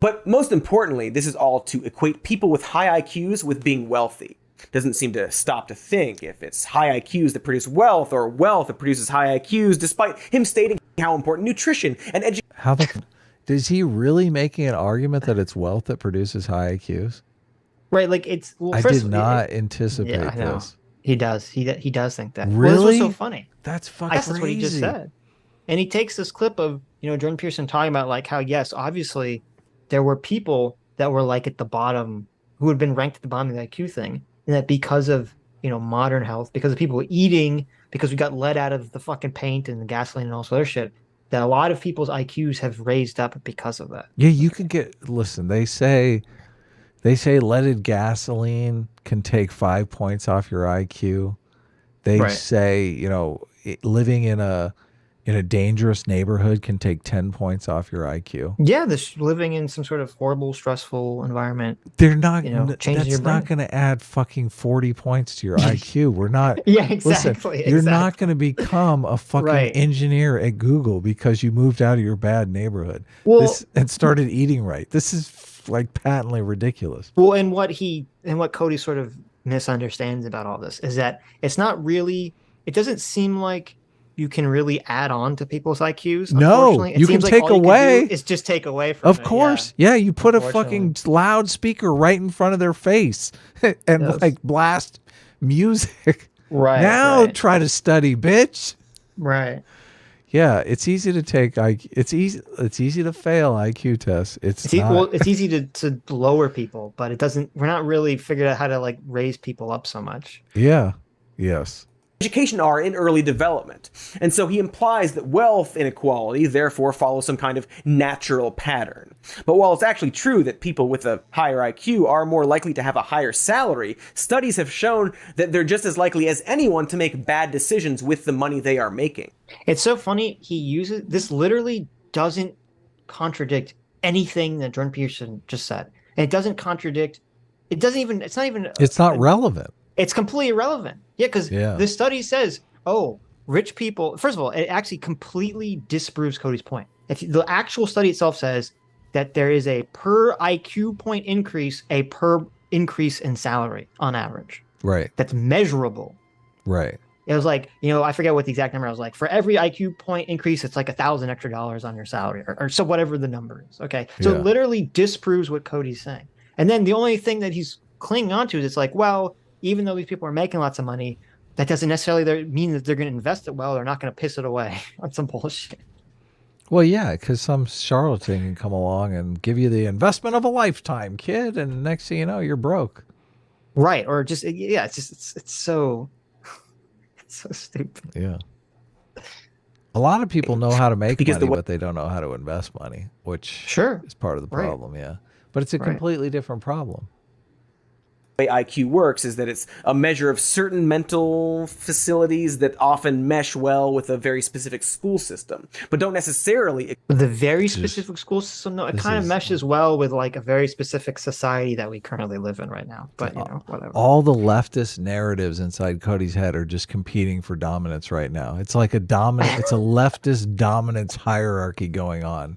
But most importantly, this is all to equate people with high IQs with being wealthy. Doesn't seem to stop to think if it's high IQs that produce wealth or wealth that produces high IQs, despite him stating how important nutrition and education. Is he really making an argument that it's wealth that produces high IQs? Right, like it's. Well, I first, did not anticipate I know. this. He does. He does think that. Really? Well, this was so funny. That's fucking I guess that's what he just crazy. said. And he takes this clip of, Jordan Peterson talking about like how, yes, obviously there were people that were like at the bottom who had been ranked at the bottom of the IQ thing. And that because of, modern health, because of people eating, because we got lead out of the fucking paint and the gasoline and all this other shit, that a lot of people's IQs have raised up because of that. Yeah, you can listen, they say leaded gasoline can take 5 points off your IQ. They say, living in a dangerous neighborhood can take 10 points off your IQ. Yeah, this living in some sort of horrible, stressful environment. They're not, changes your that's brain. not going to add fucking 40 points to your IQ. We're not. Yeah, exactly. Listen, you're not going to become a fucking engineer at Google because you moved out of your bad neighborhood and started eating right. This is like patently ridiculous. Well, and what Cody sort of misunderstands about all this is that it's not really, it doesn't seem like you can really add on to people's IQs. No, you can take away. It's just take away from Of course. Yeah, you put a fucking loudspeaker right in front of their face and like blast music. Right. Now try to study, bitch. Right. Yeah, it's easy to take it's easy to fail IQ tests. It's easy to lower people, but we're not really figured out how to like raise people up so much. Yeah. Yes. Education are in early development. And so he implies that wealth inequality therefore follows some kind of natural pattern. But while it's actually true that people with a higher IQ are more likely to have a higher salary, studies have shown that they're just as likely as anyone to make bad decisions with the money they are making. It's so funny this literally doesn't contradict anything that Jordan Peterson just said. And it's not relevant. It's completely irrelevant. Yeah, because this study says, rich people, first of all, it actually completely disproves Cody's point. The actual study itself says that there is a per IQ point increase, a per increase in salary on average. Right. That's measurable. Right. It was like, I forget what the exact number was like. For every IQ point increase, it's like $1,000 extra on your salary or so whatever the number is. Okay. So it literally disproves what Cody's saying. And then the only thing that he's clinging on to is it's like, well, even though these people are making lots of money, that doesn't necessarily mean that they're going to invest it well. They're not going to piss it away on some bullshit. Well, yeah, because some charlatan can come along and give you the investment of a lifetime, kid, and next thing you know, you're broke. Right, or just it's so stupid. Yeah. A lot of people know how to make money, but they don't know how to invest money, which is part of the problem. Yeah, but it's a completely different problem. Way IQ works is that it's a measure of certain mental facilities that often mesh well with a very specific school system, but don't necessarily. The very specific school system, no, it kind of meshes well with like a very specific society that we currently live in right now. But whatever. All the leftist narratives inside Cody's head are just competing for dominance right now. It's like it's a leftist dominance hierarchy going on.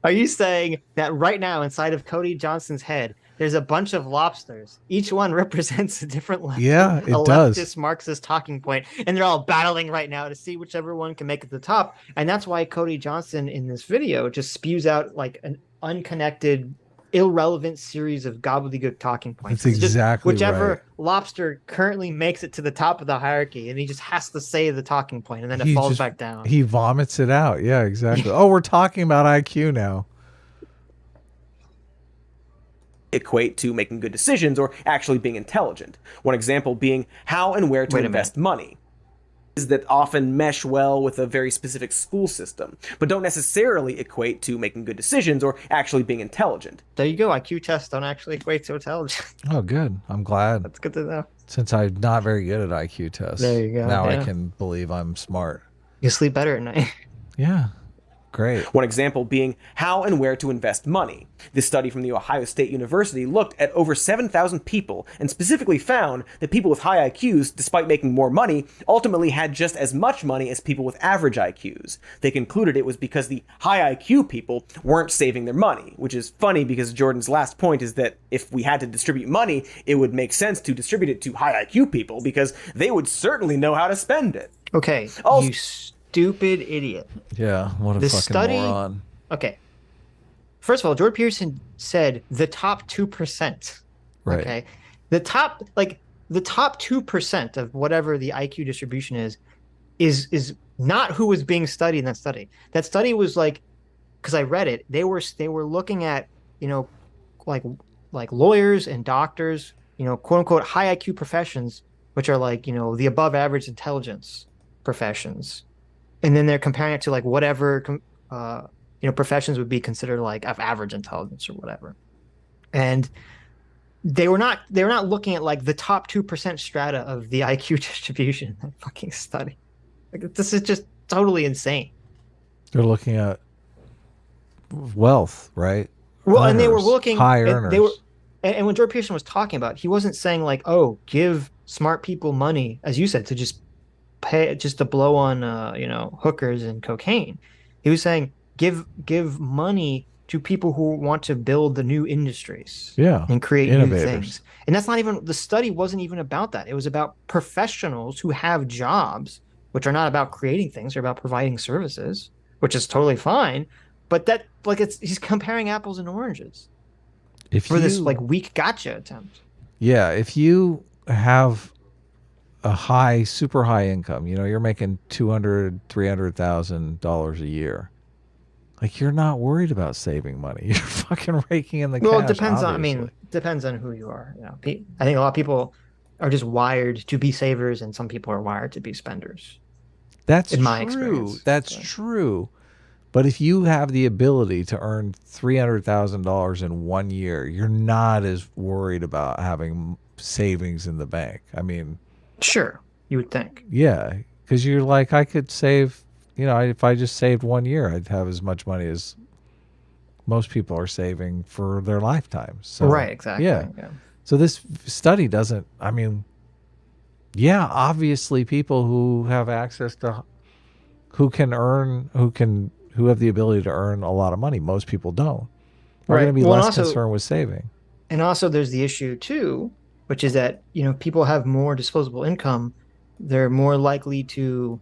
Are you saying that right now inside of Cody Johnson's head, there's a bunch of lobsters. Each one represents a different leftist. Yeah, it does. Leftist Marxist talking point, and they're all battling right now to see whichever one can make it to the top. And that's why Cody Johnson in this video just spews out like an unconnected, irrelevant series of gobbledygook talking points. That's exactly whichever lobster currently makes it to the top of the hierarchy, and he just has to say the talking point, and then it falls back down. He vomits it out. Yeah, exactly. Oh, we're talking about IQ now. Equate to making good decisions or actually being intelligent. One example being how and where to invest money. Is that often mesh well with a very specific school system, but don't necessarily equate to making good decisions or actually being intelligent. There you go. IQ tests don't actually equate to intelligence. Oh, good. I'm glad. That's good to know. Since I'm not very good at IQ tests. There you go. Now I can believe I'm smart. You sleep better at night. Yeah. Great. One example being how and where to invest money. This study from The Ohio State University looked at over 7,000 people and specifically found that people with high IQs, despite making more money, ultimately had just as much money as people with average IQs. They concluded it was because the high IQ people weren't saving their money, which is funny because Jordan's last point is that if we had to distribute money, it would make sense to distribute it to high IQ people because they would certainly know how to spend it. Okay, you stupid idiot. Yeah, what a fucking moron. Okay. First of all, Jordan Peterson said the top 2%. Right. Okay. The top 2% of whatever the IQ distribution is not who was being studied in that study. That study was like, because I read it, they were looking at, like lawyers and doctors, quote unquote high IQ professions, which are like, the above average intelligence professions. And then they're comparing it to like whatever, professions would be considered like of average intelligence or whatever. And they were not looking at like the top 2% strata of the IQ distribution in that fucking study. Like, this is just totally insane. They're looking at wealth, right? Well, earners, and they were looking high earners. And when Jordan Peterson was talking about, he wasn't saying like, oh, give smart people money, as you said, to just pay, just to blow on hookers and cocaine. He was saying give money to people who want to build the new industries, and create new things. And that's not even, the study wasn't even about that. It was about professionals who have jobs, which are not about creating things, they're about providing services, which is totally fine. But that, like, he's comparing apples and oranges this like weak gotcha attempt. Yeah, if you have a super high income, you're making $200,000-$300,000 a year. Like, you're not worried about saving money. You're fucking raking in the cash. Well, it depends obviously. depends on who you are. I think a lot of people are just wired to be savers, and some people are wired to be spenders. That's in true. my experience. That's true. But if you have the ability to earn $300,000 in 1 year, you're not as worried about having savings in the bank. I mean, sure, you would think. Yeah, because you're like, I could save, if I just saved 1 year, I'd have as much money as most people are saving for their lifetime. So, right, exactly. Yeah. So this study doesn't, obviously people who have access to, who have the ability to earn a lot of money. Most people don't. Are going to be less concerned with saving. And also there's the issue too, which is that, people have more disposable income. They're more likely to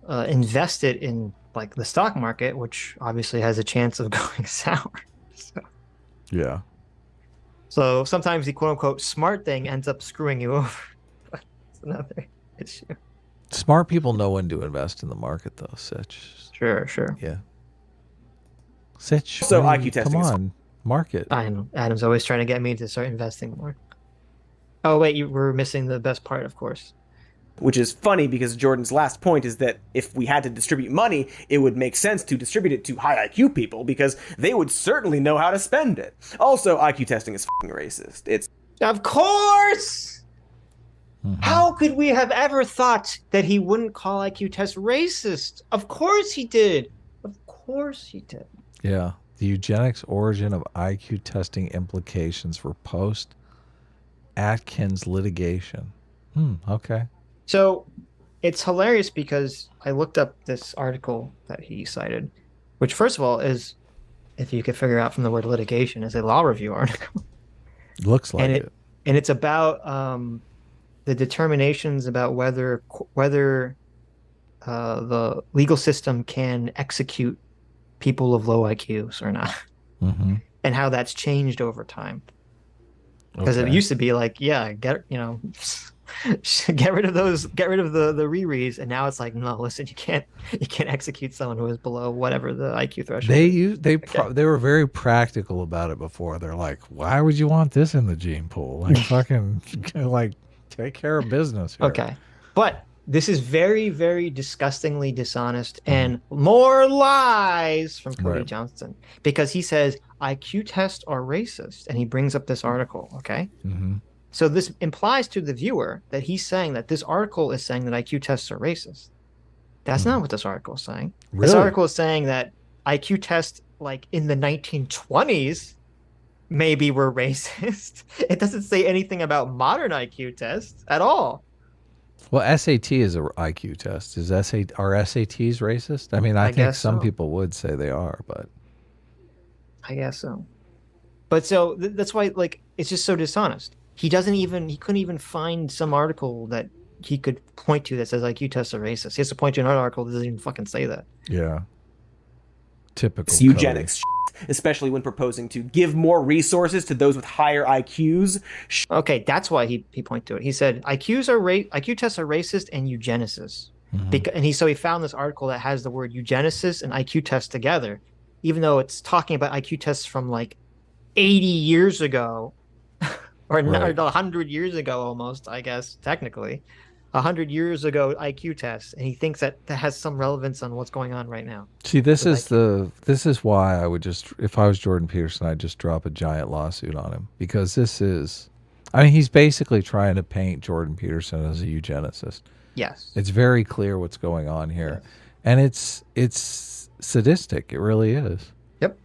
invest it in like the stock market, which obviously has a chance of going sour. Yeah. So sometimes the quote unquote smart thing ends up screwing you over. But it's another issue. Smart people know when to invest in the market, though, Sitch. Sure. Yeah. Sitch. So IQ testing. Come on, market. I know. Adam's always trying to get me to start investing more. Oh, wait, you were missing the best part, of course. Which is funny because Jordan's last point is that if we had to distribute money, it would make sense to distribute it to high IQ people because they would certainly know how to spend it. Also, IQ testing is fucking racist. It's... Of course! Mm-hmm. How could we have ever thought that he wouldn't call IQ tests racist? Of course he did. Of course he did. Yeah. The eugenics origin of IQ testing implications for post-Atkins litigation. Okay. So it's hilarious because I looked up this article that he cited, which first of all is, if you could figure out from the word litigation, is a law review article. Looks like it. And it's about the determinations about whether the legal system can execute people of low IQs or not, and how that's changed over time. Because it used to be like, get rid of those, get rid of the rereads, and now it's like, no, listen, you can't execute someone who is below whatever the IQ threshold. They were very practical about it before. They're like, why would you want this in the gene pool? Like, fucking, like, take care of business here. Okay, but this is very, very disgustingly dishonest and more lies from Cody Johnston, because he says IQ tests are racist, and he brings up this article. Okay. So this implies to the viewer that he's saying that this article is saying that IQ tests are racist. That's not what this article is saying. Really? This article is saying that IQ tests like in the 1920s maybe were racist. It doesn't say anything about modern IQ tests at all. Well, SAT is a IQ test. Are SATs racist? I mean, I I think guess some so. people would say they are, but I guess so. But so that's why like it's just so dishonest. He couldn't even find some article that he could point to that says IQ tests are racist. He has to point to another article that doesn't even fucking say that. yeah, typical Cody. Eugenics, especially when proposing to give more resources to those with higher IQs. Okay, that's why he pointed to it. He said IQ tests are racist and eugenicists. And he found this article that has the word eugenicist and IQ test together, even though it's talking about IQ tests from like 80 years ago, or 100 years ago almost, I guess technically, 100 years ago IQ tests, and he thinks that has some relevance on what's going on right now. See, this is why I would just, if I was Jordan Peterson, I'd just drop a giant lawsuit on him, because I mean, he's basically trying to paint Jordan Peterson as a eugenicist. Yes, It's very clear what's going on here, yes. and it's sadistic. It really is. Yep.